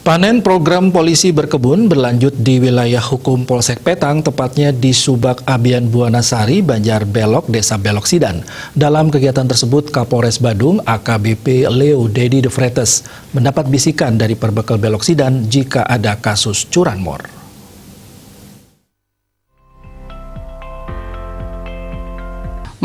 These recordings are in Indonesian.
Panen program polisi berkebun berlanjut di wilayah hukum Polsek Petang, tepatnya di Subak Abian Buanasari, Banjar Belok, Desa Belok Sidan. Dalam kegiatan tersebut, Kapolres Badung AKBP Leo Dedi de Vretes mendapat bisikan dari Perbekal Belok Sidan jika ada kasus curanmor.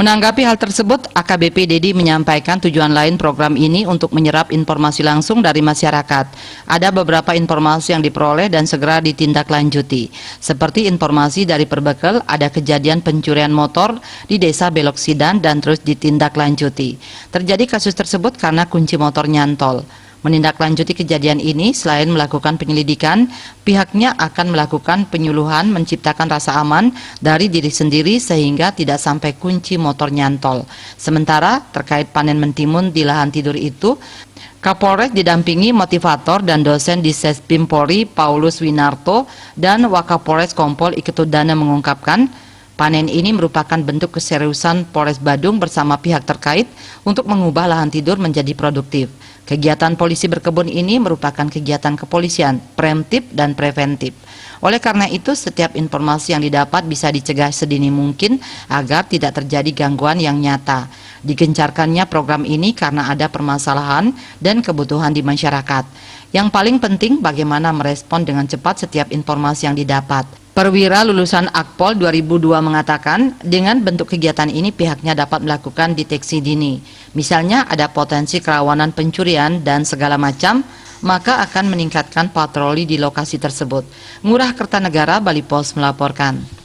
Menanggapi hal tersebut, AKBP Dedi menyampaikan tujuan lain program ini untuk menyerap informasi langsung dari masyarakat. Ada beberapa informasi yang diperoleh dan segera ditindaklanjuti. Seperti informasi dari Perbekal ada kejadian pencurian motor di Desa Belok Sidan dan terus ditindaklanjuti. Terjadi kasus tersebut karena kunci motor nyantol. Menindaklanjuti kejadian ini, selain melakukan penyelidikan, pihaknya akan melakukan penyuluhan menciptakan rasa aman dari diri sendiri sehingga tidak sampai kunci motor nyantol. Sementara terkait panen mentimun di lahan tidur itu, Kapolres didampingi motivator dan dosen di Sespim Polri Paulus Winarto dan Wakapolres Kompol Iketudana mengungkapkan, panen ini merupakan bentuk keseriusan Polres Badung bersama pihak terkait untuk mengubah lahan tidur menjadi produktif. Kegiatan polisi berkebun ini merupakan kegiatan kepolisian, preemptif dan preventif. Oleh karena itu, setiap informasi yang didapat bisa dicegah sedini mungkin agar tidak terjadi gangguan yang nyata. Digencarkannya program ini karena ada permasalahan dan kebutuhan di masyarakat. Yang paling penting bagaimana merespon dengan cepat setiap informasi yang didapat. Perwira lulusan Akpol 2002 mengatakan, dengan bentuk kegiatan ini pihaknya dapat melakukan deteksi dini. Misalnya ada potensi kerawanan pencurian dan segala macam, maka akan meningkatkan patroli di lokasi tersebut. Ngurah Kertanegara, Bali Pos melaporkan.